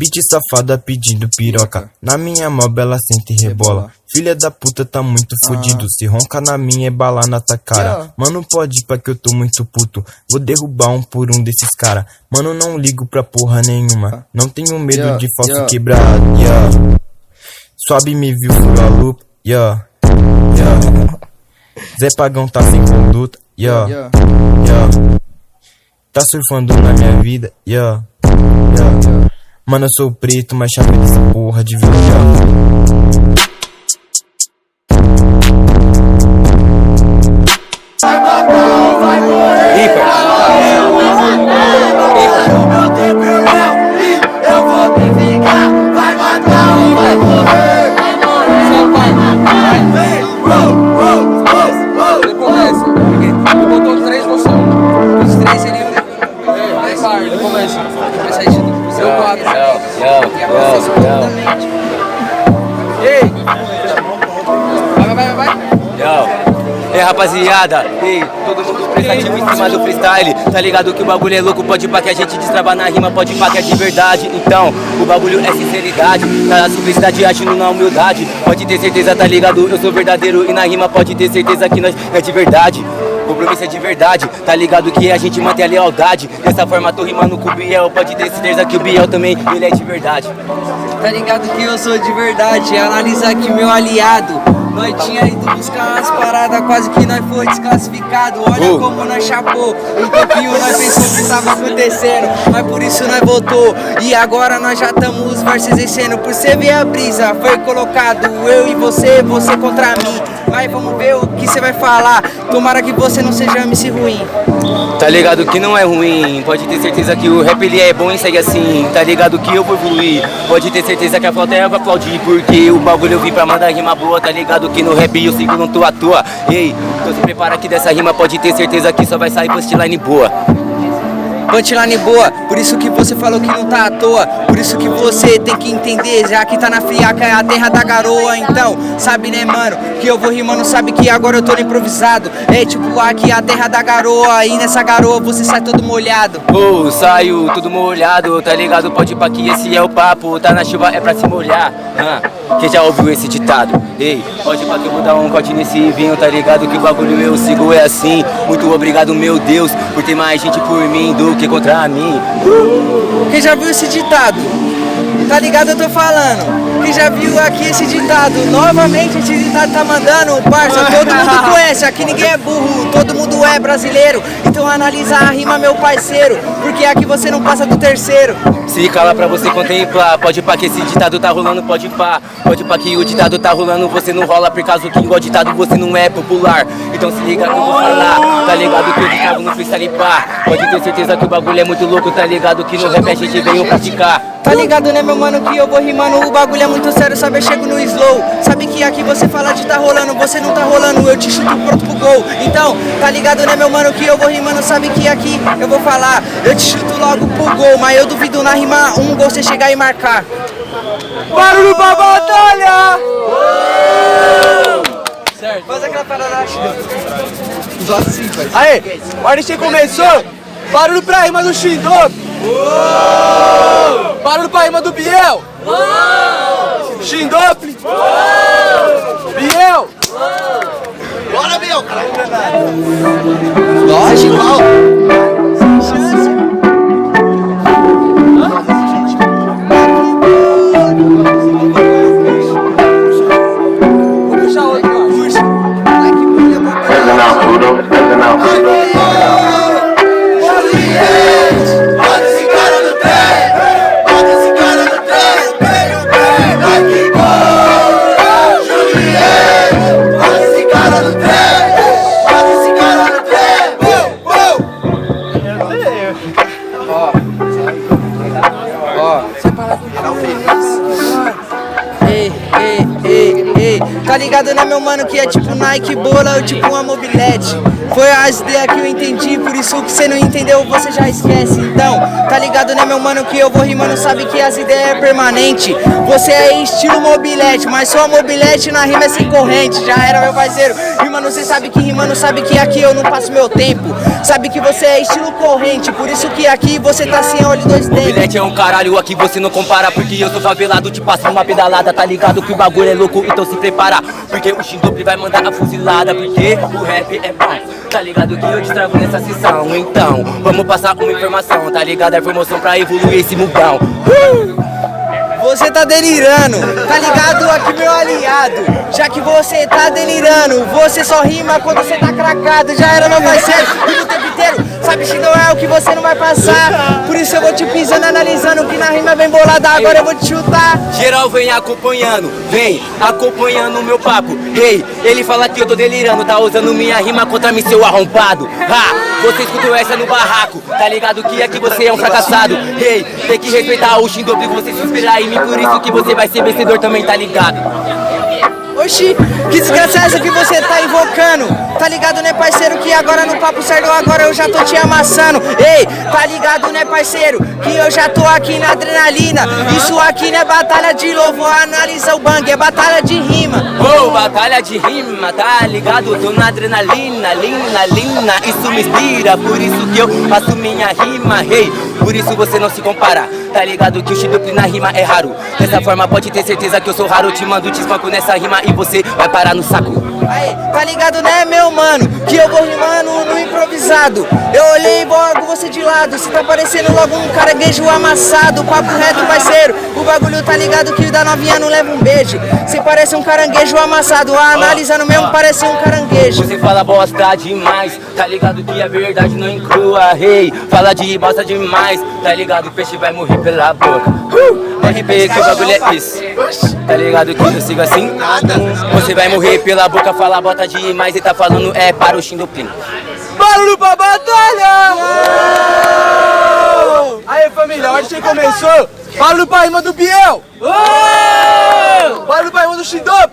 Bitch safada pedindo piroca. Na minha mob ela sente e rebola. Filha da puta tá muito fudido. Se ronca na minha é bala na tua cara. Mano, pode ir pra que eu tô muito puto. Vou derrubar um por um desses cara. Mano, não ligo pra porra nenhuma. Não tenho medo de falso quebrado. Sobe me viu full a lupa. Zé Pagão tá sem conduta. Tá surfando na minha vida. Mano, eu sou preto, mas chave dessa porra de vida. Vai morrer. Eu vou me vingar. Vai matar ou vai morrer. Ele começa. Ele botou 3 no som. Os 3 ele começa. Começa aí de seu 4. Ei! Vai. Ei, rapaziada, ei, todo mundo prestativo em cima do freestyle. Tá ligado que o bagulho é louco, pode pá que a gente destrava na rima, pode pá que é de verdade. Então, o bagulho é sinceridade, na simplicidade agindo na humildade. Pode ter certeza, tá ligado, eu sou verdadeiro e na rima pode ter certeza que nós é de verdade. O compromisso é de verdade, tá ligado que a gente mantém a lealdade. Dessa forma tô rimando com o Biel, pode ter certeza que o Biel também, ele é de verdade. Tá ligado que eu sou de verdade, analisa aqui meu aliado. Nós tinha ido buscar umas paradas, quase que nós foi desclassificado. Olha como nós chapou, um pouquinho nós pensou que tava acontecendo, mas por isso nós voltou. E agora nós já estamos os versos descendo. Por você ver a brisa, foi colocado eu e você contra mim. Mas vamos ver o que você vai falar, tomara que você não seja MC ruim. Tá ligado que não é ruim, pode ter certeza que o rap ele é bom e segue assim. Tá ligado que eu vou evoluir, pode ter certeza que a plateia vai aplaudir. Porque o bagulho eu vim pra mandar rima boa, tá ligado que no rap eu sigo, não tô à toa. Ei, então se prepara que dessa rima pode ter certeza que só vai sair punchline boa. Punchline boa, por isso que você falou que não tá à toa. Por isso que você tem que entender, já que tá na friaca é a terra da garoa. Então, sabe né mano, que eu vou rimando, sabe que agora eu tô no improvisado. É tipo aqui a terra da garoa, e nessa garoa você sai todo molhado. Saio tudo molhado, tá ligado? Pode ir pra que esse é o papo, tá na chuva é pra se molhar. Quem já ouviu esse ditado? Ei, pode ir pra que eu vou dar um corte nesse vinho, tá ligado? Que o bagulho eu sigo é assim. Muito obrigado meu Deus, por ter mais gente por mim do que contra mim. Quem já viu esse ditado? Tá ligado, eu tô falando. Quem já viu aqui esse ditado? Novamente esse ditado tá mandando, parça. Todo mundo conhece, aqui ninguém é burro, todo mundo é brasileiro. Então analisa a rima, meu parceiro, porque aqui você não passa do terceiro. Se cala pra você contemplar, pode pá que esse ditado tá rolando, pode pá que o ditado tá rolando, você não rola por causa que igual ditado você não é popular. Então se liga que eu vou falar, tá ligado que o ditado no freestyle pá. Pode ter certeza que o bagulho é muito louco, tá ligado que no rap a gente veio praticar. Tá ligado né meu mano que eu vou rimando, o bagulho é muito sério, sabe eu chego no slow. Sabe que aqui você fala de tá rolando, você não tá rolando, eu te chuto pronto pro gol. Então, tá ligado né meu mano que eu vou rimando, sabe que aqui eu vou falar, eu te chuto logo pro gol. Mas eu duvido na rima um gol você chegar e marcar. Barulho pra batalha! Certo. Faz aquela parada Só assim, pai. Aê, a hora que começou, barulho pra rima do Shindop. Barulho pra rima do Biel. Shindop. Biel. Bora, Biel, cara. Lógico. ligado, né, meu mano, que é tipo Nike Bola ou tipo uma mobilete. Foi as ideias que eu entendi, por isso que você não entendeu, você já esquece. Então, tá ligado, né, meu mano, que eu vou rimando, sabe que as ideias é permanente. Você é estilo mobilete, mas só mobilete na rima é sem corrente. Já era, meu parceiro. Rimando, você sabe que rimando, sabe que aqui eu não passo meu tempo. Sabe que você é estilo corrente, por isso que aqui você tá sem olho dois dentes. Mobilete é um caralho, aqui você não compara, porque eu sou favelado, te passo uma pedalada, tá ligado que o bagulho é louco, então se prepara, porque o Xindobre vai mandar a fuzilada, porque o rap é bom, tá ligado que eu destravo nessa sessão, então vamos passar uma informação, tá ligado, a promoção pra evoluir esse mundão. Você tá delirando, tá ligado aqui meu aliado. Já que você tá delirando, você só rima quando você tá cracado. Já era meu parceiro, rima o tempo inteiro. Sabe que não é o que você não vai passar. Por isso eu vou te pisando, analisando que na rima vem bolada. Agora eu vou te chutar. Geral vem acompanhando o meu papo. Ei, ele fala que eu tô delirando, tá usando minha rima contra mim, seu arrombado. Você escutou essa no barraco, tá ligado que aqui você é um fracassado. Ei, tem que respeitar o Xindobre, você se inspirar em mim, por isso que você vai ser vencedor também, tá ligado? Oxi, que desgraça é essa que você tá invocando? Tá ligado, né, parceiro, que agora no papo certo, agora eu já tô te amassando. Ei, tá ligado, né, parceiro, que eu já tô aqui na adrenalina. Isso aqui não é batalha de louvo, analisa o bang, é batalha de rima. Batalha de rima, tá ligado? Tô na adrenalina, lina, isso me inspira, por isso que eu faço minha rima, hey. Por isso você não se compara, tá ligado que o Xindobre na rima é raro. Dessa forma pode ter certeza que eu sou raro, te mando, te espanco nessa rima e você vai parar no saco. Aí, tá ligado, né, meu mano, que eu vou rimando no improvisado. Eu olhei logo você de lado, você tá parecendo logo um caranguejo amassado. Papo reto, parceiro, o bagulho tá ligado que o da novinha não leva um beijo. Você parece um caranguejo amassado, analisando mesmo parece um caranguejo. Você fala bosta demais, tá ligado que a verdade não encrua, hey. Fala de bosta demais, tá ligado, o peixe vai morrer pela boca. RP que o bagulho é isso, tá ligado que eu sigo assim. Você vai morrer pela boca, fala bota demais e tá falando é para o Xindobre. Barulho pra batalha! Aí família, onde você começou? Barulho pra rima do Biel! Barulho pra rima do Xindobre!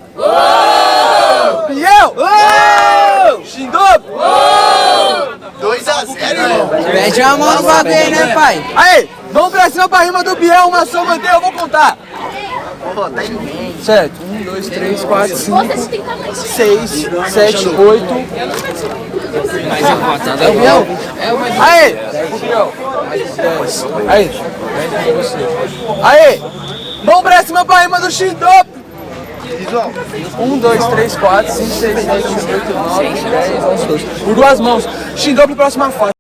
Biel! Xindobre! 2-0, irmão. Pede a mão no bagulho aí, né, pai? Aí, vamos pra cima pra rima do Biel, uma só mantém, eu vou contar. Certo, 1, 2, 3, 4, 5, 6, 7, 8. Aí! Aí! Vamos pra cima pra rima do Xindobre! 1, 2, 3, 4, 5, 6, 7, 8, 9, 10, 11, 12. Por duas mãos. Xindobre, próxima fase.